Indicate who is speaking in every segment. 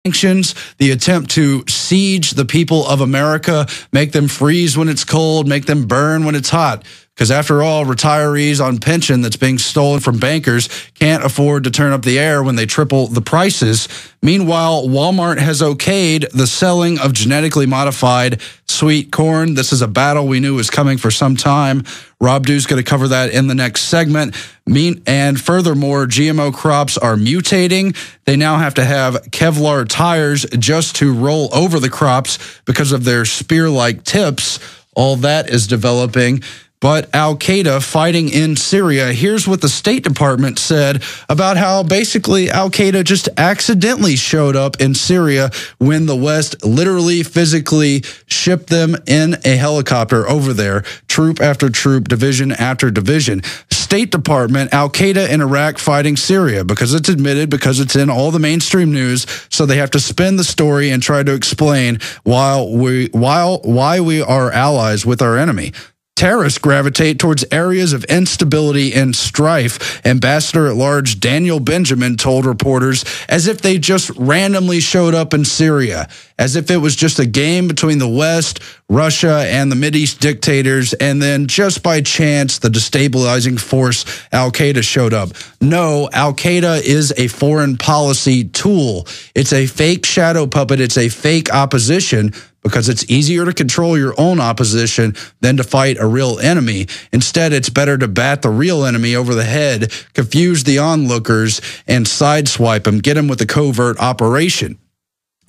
Speaker 1: sanctions, the attempt to siege the people of America, make them freeze when it's cold, make them burn when it's hot. Because after all, retirees on pension that's being stolen from bankers can't afford to turn up the air when they triple the prices. Meanwhile, Walmart has okayed the selling of genetically modified sweet corn. This is a battle we knew was coming for some time. Rob Dew's going to cover that in the next segment. And furthermore, GMO crops are mutating. They now have to have Kevlar tires just to roll over the crops because of their spear-like tips. All that is developing. But Al-Qaeda fighting in Syria, here's what the State Department said about how basically Al-Qaeda just accidentally showed up in Syria when the West literally physically shipped them in a helicopter over there, troop after troop, division after division. State Department, Al-Qaeda in Iraq fighting Syria, because it's admitted, because it's in all the mainstream news, so they have to spin the story and try to explain why we are allies with our enemy. Terrorists gravitate towards areas of instability and strife, Ambassador-at-Large Daniel Benjamin told reporters, as if they just randomly showed up in Syria, as if it was just a game between the West, Russia, and the Mideast dictators, and then just by chance, the destabilizing force Al-Qaeda showed up. No, Al-Qaeda is a foreign policy tool. It's a fake shadow puppet. It's a fake opposition, because it's easier to control your own opposition than to fight a real enemy. Instead, it's better to bat the real enemy over the head, confuse the onlookers, and sideswipe them, get them with a covert operation.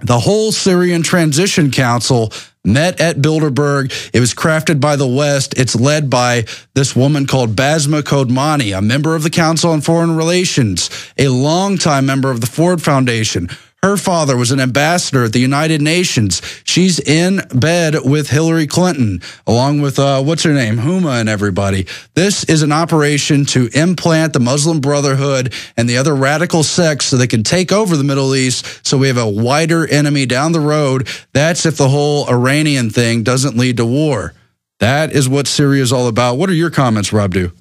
Speaker 1: The whole Syrian Transition Council met at Bilderberg. It was crafted by the West. It's led by this woman called Basma Kodmani, a member of the Council on Foreign Relations, a longtime member of the Ford Foundation. Her father was an ambassador at the United Nations. She's in bed with Hillary Clinton, along with, what's her name, Huma and everybody. This is an operation to implant the Muslim Brotherhood and the other radical sects so they can take over the Middle East, so we have a wider enemy down the road. That's if the whole Iranian thing doesn't lead to war. That is what Syria is all about. What are your comments, Rob Dew?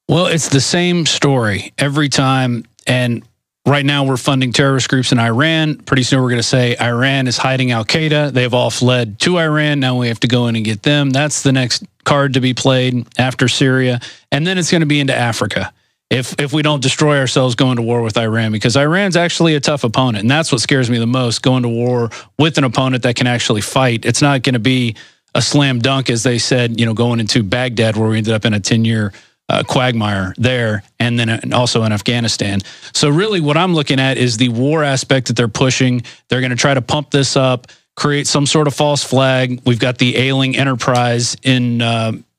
Speaker 2: Well, it's the same story every time, and right now, we're funding terrorist groups in Iran. Pretty soon, we're going to say Iran is hiding Al-Qaeda. They've all fled to Iran. Now we have to go in and get them. That's the next card to be played after Syria. And then it's going to be into Africa if we don't destroy ourselves going to war with Iran, because Iran's actually a tough opponent. And that's what scares me the most, going to war with an opponent that can actually fight. It's not going to be a slam dunk, as they said, going into Baghdad, where we ended up in a 10-year quagmire there, and then also in Afghanistan. So really what I'm looking at is the war aspect that they're pushing. They're going to try to pump this up, create some sort of false flag. We've got the ailing Enterprise in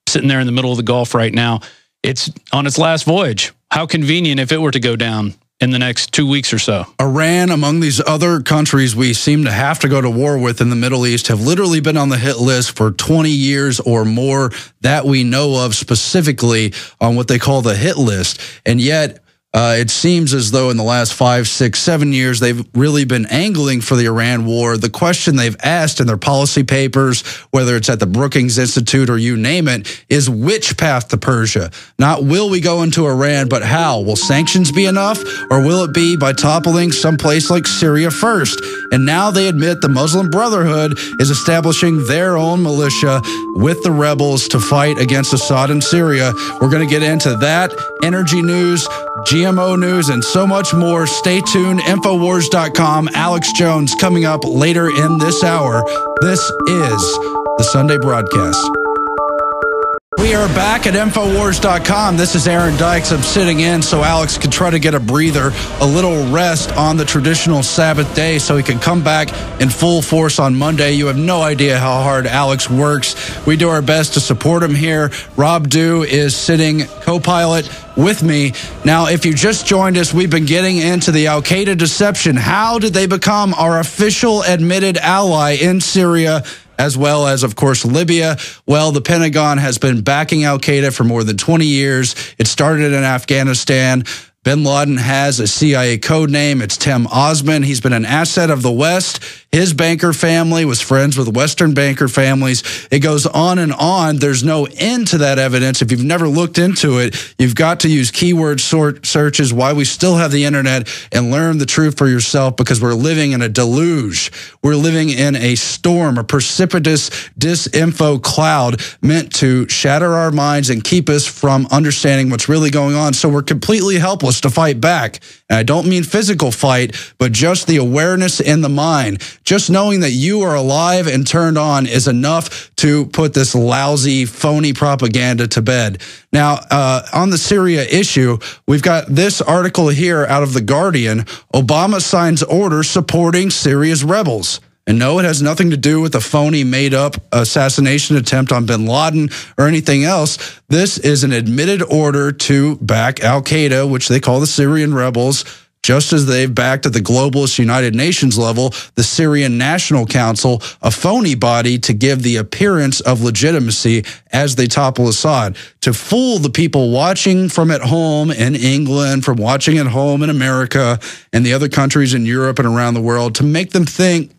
Speaker 2: sitting there in the middle of the Gulf right now. It's on its last voyage. How convenient if it were to go down in the next 2 weeks or so.
Speaker 1: Iran, among these other countries we seem to have to go to war with in the Middle East, have literally been on the hit list for 20 years or more that we know of, specifically on what they call the hit list. And yet, it seems as though in the last 5, 6, 7 years, they've really been angling for the Iran war. The question they've asked in their policy papers, whether it's at the Brookings Institute or you name it, is which path to Persia? Not will we go into Iran, but how? Will sanctions be enough? Or will it be by toppling someplace like Syria first? And now they admit the Muslim Brotherhood is establishing their own militia with the rebels to fight against Assad in Syria. We're going to get into that, energy news, GMO news, and so much more. Stay tuned. Infowars.com. Alex Jones coming up later in this hour. This is the Sunday broadcast. We are back at Infowars.com. This is Aaron Dykes. I'm sitting in so Alex can try to get a breather, a little rest on the traditional Sabbath day so he can come back in full force on Monday. You have no idea how hard Alex works. We do our best to support him here. Rob Dew is sitting co-pilot with me. Now, if you just joined us, we've been getting into the Al-Qaeda deception. How did they become our official admitted ally in Syria, as well as, of course, Libya? Well, the Pentagon has been backing Al-Qaeda for more than 20 years. It started in Afghanistan. Bin Laden has a CIA code name. It's Tim Osman. He's been an asset of the West. His banker family was friends with Western banker families. It goes on and on. There's no end to that evidence. If you've never looked into it, you've got to use keyword searches, why we still have the internet, and learn the truth for yourself, because we're living in a deluge. We're living in a storm, a precipitous disinfo cloud meant to shatter our minds and keep us from understanding what's really going on. So we're completely helpless to fight back. And I don't mean physical fight, but just the awareness in the mind. Just knowing that you are alive and turned on is enough to put this lousy, phony propaganda to bed. Now, on the Syria issue, we've got this article here out of The Guardian. Obama signs orders supporting Syria's rebels. And no, it has nothing to do with a phony, made-up assassination attempt on bin Laden or anything else. This is an admitted order to back al-Qaeda, which they call the Syrian rebels, just as they've backed at the globalist United Nations level the Syrian National Council, a phony body to give the appearance of legitimacy as they topple Assad, to fool the people watching from at home in England, from watching at home in America and the other countries in Europe and around the world, to make them think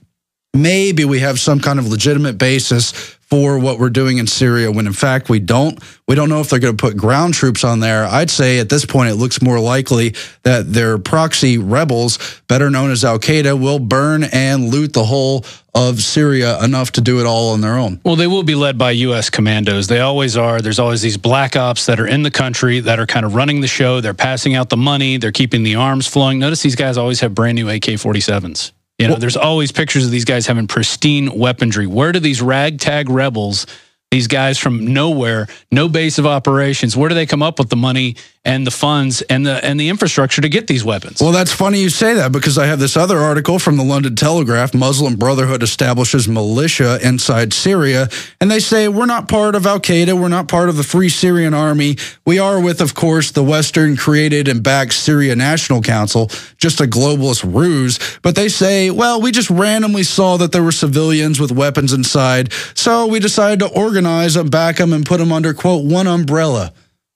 Speaker 1: maybe we have some kind of legitimate basis for what we're doing in Syria, when in fact we don't. We don't know if they're going to put ground troops on there. I'd say at this point it looks more likely that their proxy rebels, better known as al-Qaeda, will burn and loot the whole of Syria enough to do it all on their own.
Speaker 2: Well, they will be led by U.S. commandos. They always are. There's always these black ops that are in the country that are kind of running the show. They're passing out the money. They're keeping the arms flowing. Notice these guys always have brand new AK-47s. You know, there's always pictures of these guys having pristine weaponry. Where do these ragtag rebels, these guys from nowhere, no base of operations, where do they come up with the money and the funds and the infrastructure to get these weapons?
Speaker 1: Well, that's funny you say that, because I have this other article from the London Telegraph. Muslim Brotherhood establishes militia inside Syria, and they say, we're not part of al-Qaeda, we're not part of the Free Syrian Army. We are with, of course, the Western created and backed Syria National Council, just a globalist ruse. But they say, well, we just randomly saw that there were civilians with weapons inside, so we decided to organize them, back them, and put them under, quote, one umbrella.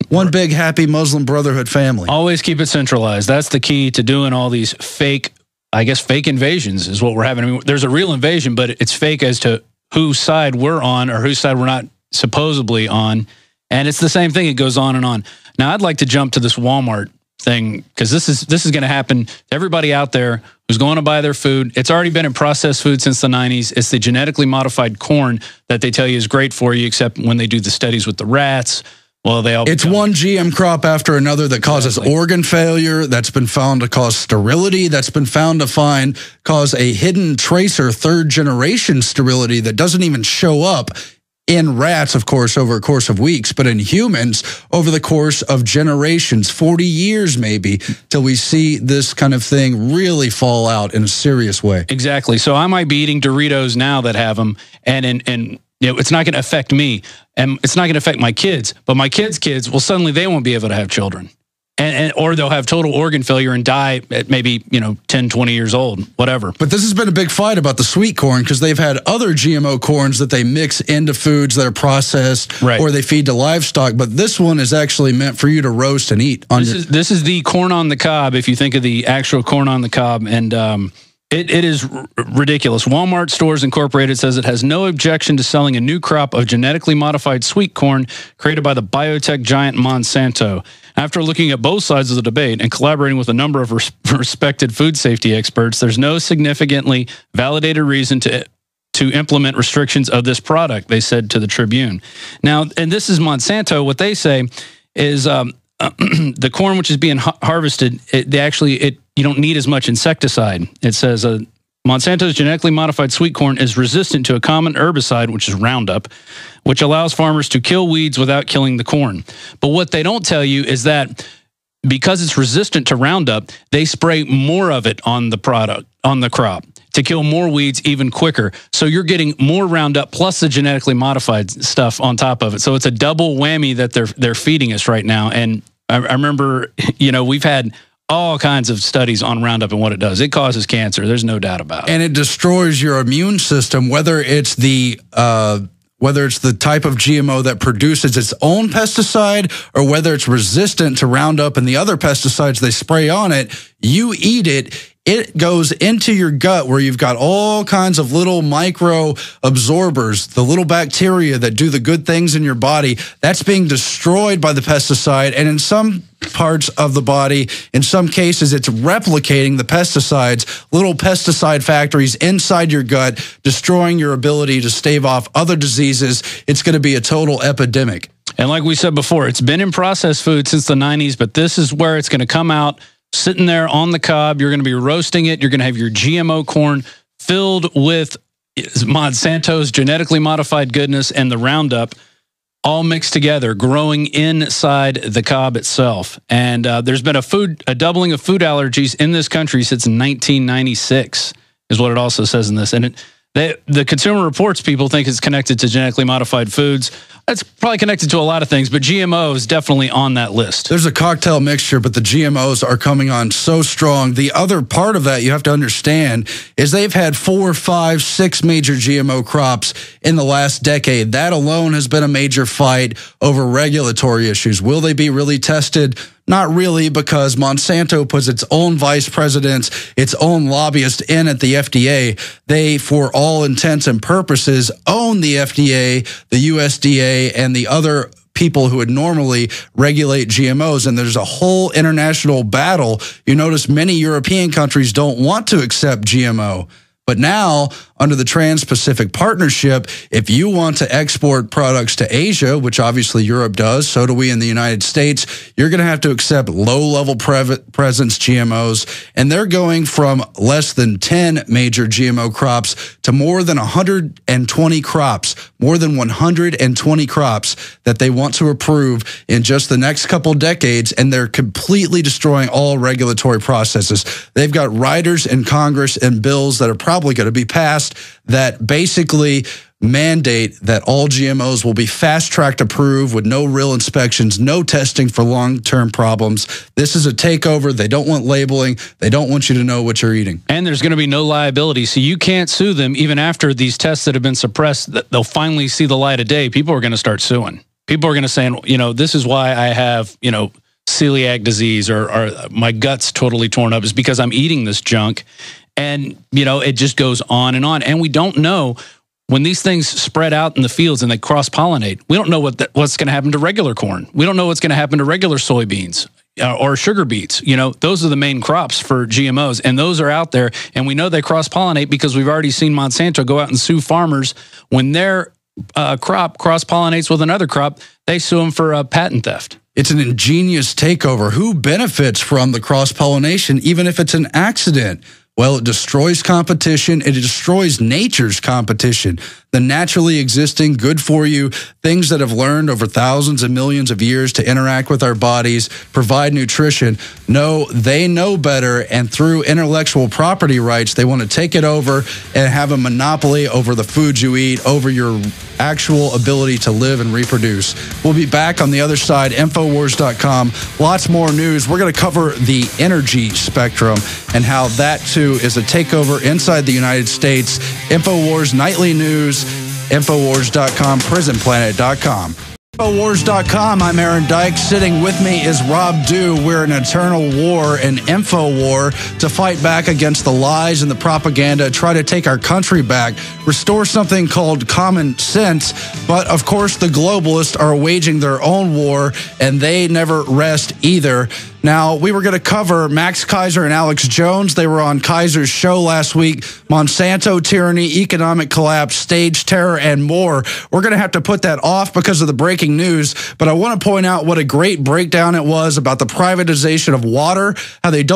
Speaker 1: One big happy Muslim Brotherhood family.
Speaker 2: Always keep it centralized. That's the key to doing all these fake, I guess, fake invasions is what we're having. I mean, there's a real invasion, but it's fake as to whose side we're on or whose side we're not supposedly on. And it's the same thing. It goes on and on. Now, I'd like to jump to this Walmart thing, because this is going to happen to everybody out there who's going to buy their food. It's already been in processed food since the 90s. It's the genetically modified corn that they tell you is great for you, except when they do the studies with the rats. Well, it's one GM crop after another that causes organ failure, that's been found to cause sterility, that's been found to cause a hidden tracer third-generation sterility that doesn't even show up in rats, of course, over a course of weeks, but in humans over the course of generations, 40 years maybe, till we see this kind of thing really fall out in a serious way. Exactly. So I might be eating Doritos now that have them, and you know, it's not going to affect me, and it's not going to affect my kids. But my kids, well, suddenly they won't be able to have children, or they'll have total organ failure and die at maybe 10, 20 years old, whatever.
Speaker 1: But this has been a big fight about the sweet corn, because they've had other GMO corns that they mix into foods that are processed, right, or they feed to livestock. But this one is actually meant for you to roast and eat.
Speaker 2: This is the corn on the cob, if you think of the actual corn on the cob, and It is ridiculous. Walmart Stores Incorporated says it has no objection to selling a new crop of genetically modified sweet corn created by the biotech giant Monsanto. After looking at both sides of the debate and collaborating with a number of respected food safety experts, there's no significantly validated reason to implement restrictions of this product, they said to the Tribune. Now, and this is Monsanto. What they say is the corn which is being harvested, you don't need as much insecticide. It says Monsanto's genetically modified sweet corn is resistant to a common herbicide, which is Roundup, which allows farmers to kill weeds without killing the corn. But what they don't tell you is that because it's resistant to Roundup, they spray more of it on the crop to kill more weeds even quicker. So you're getting more Roundup plus the genetically modified stuff on top of it. So it's a double whammy that they're feeding us right now. And I remember, we've had all kinds of studies on Roundup and what it does. It causes cancer. There's no doubt about it.
Speaker 1: And it destroys your immune system, whether it's the whether it's the type of GMO that produces its own pesticide or whether it's resistant to Roundup and the other pesticides they spray on it, you eat it. It goes into your gut where you've got all kinds of little micro absorbers, the little bacteria that do the good things in your body. That's being destroyed by the pesticide. And in some parts of the body, in some cases, it's replicating the pesticides, little pesticide factories inside your gut, destroying your ability to stave off other diseases. It's going to be a total epidemic.
Speaker 2: And like we said before, it's been in processed food since the 90s, but this is where it's going to come out. Sitting there on the cob, you're going to be roasting it. You're going to have your GMO corn filled with Monsanto's genetically modified goodness and the Roundup all mixed together, growing inside the cob itself. And there's been a doubling of food allergies in this country since 1996, is what it also says in this. And the Consumer Reports people think it's connected to genetically modified foods. It's probably connected to a lot of things, but GMO is definitely on that list.
Speaker 1: There's a cocktail mixture, but the GMOs are coming on so strong. The other part of that you have to understand is they've had 4, 5, 6 major GMO crops in the last decade. That alone has been a major fight over regulatory issues. Will they be really tested? Not really, because Monsanto puts its own vice presidents, its own lobbyists in at the FDA. They, for all intents and purposes, own the FDA, the USDA, and the other people who would normally regulate GMOs. And there's a whole international battle. You notice many European countries don't want to accept GMO. But now, under the Trans-Pacific Partnership, if you want to export products to Asia, which obviously Europe does, so do we in the United States, you're going to have to accept low-level presence GMOs. And they're going from less than 10 major GMO crops to more than 120 crops, more than 120 crops that they want to approve in just the next couple decades. And they're completely destroying all regulatory processes. They've got riders in Congress and bills that are probably going to be passed that basically mandate that all GMOs will be fast-tracked approved with no real inspections, no testing for long-term problems. This is a takeover. They don't want labeling. They don't want you to know what you're eating.
Speaker 2: And there's going to be no liability, so you can't sue them even after these tests that have been suppressed. They'll finally see the light of day. People are going to start suing. People are going to say, this is why I have, celiac disease or my gut's totally torn up is because I'm eating this junk. And, it just goes on. And we don't know when these things spread out in the fields and they cross-pollinate. We don't know what's going to happen to regular corn. We don't know what's going to happen to regular soybeans or sugar beets. Those are the main crops for GMOs, and those are out there. And we know they cross-pollinate because we've already seen Monsanto go out and sue farmers when their crop cross-pollinates with another crop. They sue them for patent theft.
Speaker 1: It's an ingenious takeover. Who benefits from the cross-pollination, even if it's an accident? Well, it destroys competition. It destroys nature's competition. The naturally existing, good for you, things that have learned over thousands and millions of years to interact with our bodies, provide nutrition. No, they know better. And through intellectual property rights, they want to take it over and have a monopoly over the food you eat, over your actual ability to live and reproduce. We'll be back on the other side, Infowars.com. Lots more news. We're going to cover the energy spectrum and how that, too, is a takeover inside the United States. Infowars Nightly News, Infowars.com, Prisonplanet.com. Infowars.com. I'm Aaron Dykes. Sitting with me is Rob Dew. We're in an eternal war, an info war, to fight back against the lies and the propaganda, try to take our country back, restore something called common sense. But, of course, the globalists are waging their own war, and they never rest either. Now, we were going to cover Max Keiser and Alex Jones. They were on Keiser's show last week. Monsanto tyranny, economic collapse, stage terror, and more. We're going to have to put that off because of the breaking news. But I want to point out what a great breakdown it was about the privatization of water, how they don't